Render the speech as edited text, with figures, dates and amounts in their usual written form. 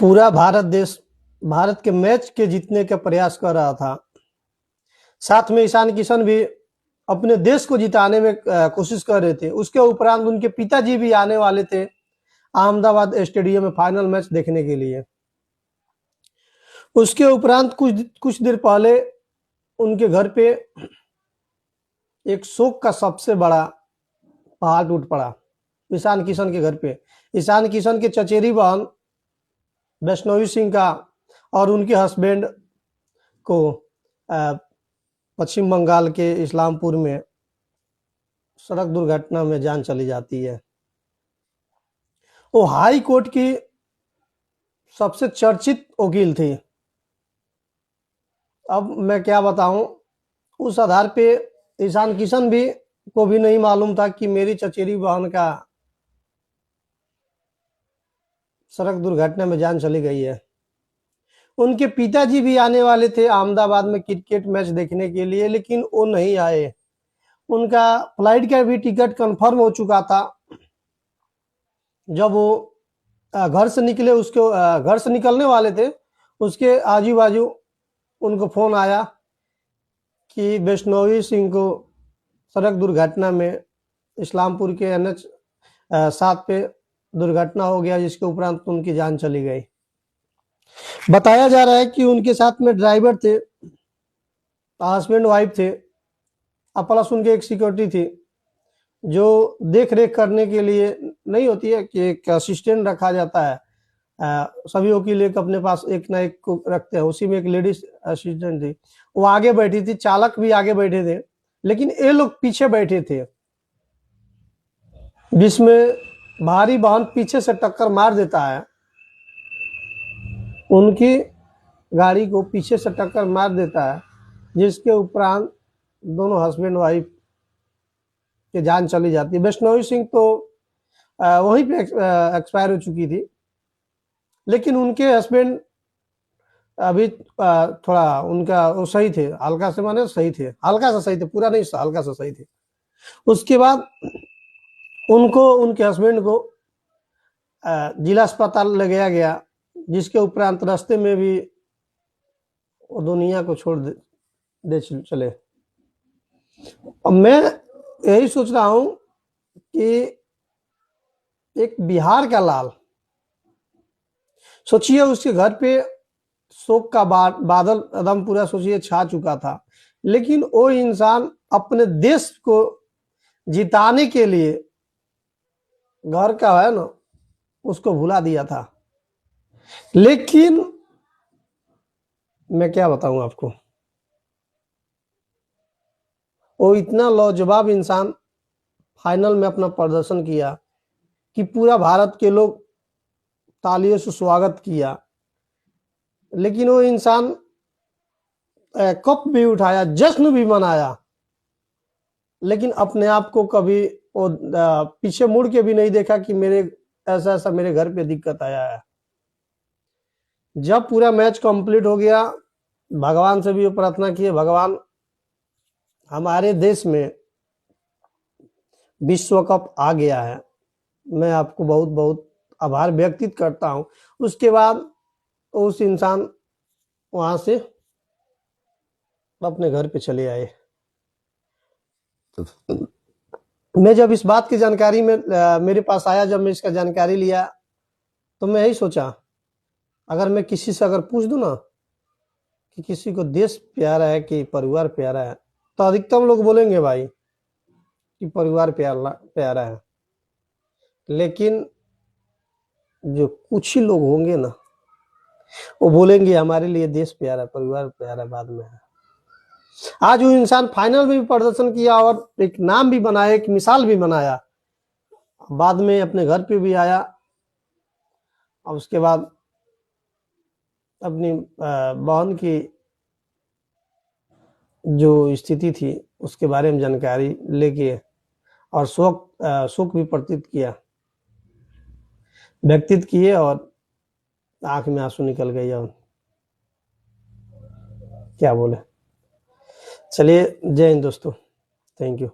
पूरा भारत के मैच के जीतने का प्रयास कर रहा था। साथ में ईशान किशन भी अपने देश को जिताने में कोशिश कर रहे थे। उसके उपरांत उनके पिताजी भी आने वाले थे अहमदाबाद स्टेडियम में फाइनल मैच देखने के लिए। उसके उपरांत कुछ देर पहले उनके घर पे एक शोक का सबसे बड़ा पहाड़ टूट पड़ा ईशान किशन के घर पे। ईशान किशन के चचेरी बहन वैष्णवी सिंह का और उनके हस्बैंड को पश्चिम बंगाल के इस्लामपुर में सड़क दुर्घटना में जान चली जाती है। वो हाई कोर्ट की सबसे चर्चित वकील थी। अब मैं क्या बताऊं, उस आधार पे ईशान किशन भी को भी नहीं मालूम था कि मेरी चचेरी बहन का सड़क दुर्घटना में जान चली गई है। उनके पिताजी भी आने वाले थे अहमदाबाद में क्रिकेट मैच देखने के लिए, लेकिन वो नहीं आए। उनका फ्लाइट का भी टिकट कंफर्म हो चुका था। जब वो घर से निकलने वाले थे, उसके आजू बाजू उनको फोन आया कि वैष्णवी सिंह को सड़क दुर्घटना में इस्लामपुर के NH 7 पे दुर्घटना हो गया, जिसके उपरांत उनकी जान चली गई। बताया जा रहा है कि उनके साथ में ड्राइवर थे, हस्बैंड वाइफ थे, और प्लस उनके एक सिक्योरिटी थी जो देख रेख करने के लिए नहीं होती है कि एक असिस्टेंट रखा जाता है। सभी वकील एक अपने पास एक ना एक को रखते हैं, उसी में एक लेडीज असिस्टेंट थी। वो आगे बैठी थी, चालक भी आगे बैठे थे, लेकिन ये लोग पीछे बैठे थे, जिसमें भारी वाहन पीछे से टक्कर मार देता है। उनकी गाड़ी को पीछे से टक्कर मार देता है, जिसके उपरांत दोनों हस्बैंड वाइफ की जान चली जाती है। वैष्णवी सिंह तो वहीं पे एक्सपायर हो चुकी थी, लेकिन उनके हस्बैंड अभी थोड़ा उनका वो सही थे, हल्का से माने सही थे, हल्का सा सही थे, पूरा नहीं, हल्का सा सही थे। उसके बाद उनको उनके हस्बैंड को जिला अस्पताल ले गया गया, जिसके उपरांत रास्ते में भी वो दुनिया को छोड़ दे चले। अब मैं यही सोच रहा हूं कि एक बिहार का लाल, सोचिए उसके घर पे शोक का बादल एकदम पूरा सोचिए छा चुका था, लेकिन वो इंसान अपने देश को जिताने के लिए घर का है ना उसको भुला दिया था। लेकिन मैं क्या बताऊं आपको, वो इतना लाजवाब इंसान फाइनल में अपना प्रदर्शन किया कि पूरा भारत के लोग तालियों से स्वागत किया। लेकिन वो इंसान कप भी उठाया, जश्न भी मनाया, लेकिन अपने आप को कभी वो पीछे मुड़ के भी नहीं देखा कि मेरे ऐसा मेरे घर पे दिक्कत आया है। जब पूरा मैच कंप्लीट हो गया, भगवान से भी प्रार्थना किए, भगवान हमारे देश में विश्व कप आ गया है, मैं आपको बहुत बहुत आभार व्यक्त करता हूं। उसके बाद उस इंसान वहां से अपने घर पे चले आए। मैं जब इस बात की जानकारी में मेरे पास आया, जब मैं इसका जानकारी लिया, तो मैं यही सोचा, अगर मैं किसी से अगर पूछ दूं ना कि किसी को देश प्यारा है कि परिवार प्यारा है, तो अधिकतम लोग बोलेंगे भाई कि परिवार प्यारा है। लेकिन जो कुछ ही लोग होंगे ना, वो बोलेंगे हमारे लिए देश प्यारा, परिवार प्यारा बाद में है। आज वो इंसान फाइनल में भी प्रदर्शन किया और एक नाम भी बनाया, एक मिसाल भी बनाया, बाद में अपने घर पे भी आया, और उसके बाद अपनी बहन की जो स्थिति थी उसके बारे में जानकारी लेके और शोक भी व्यक्तित किए, और आंख में आंसू निकल गए। और क्या बोले, चलिए, जय हिंद दोस्तों, थैंक यू।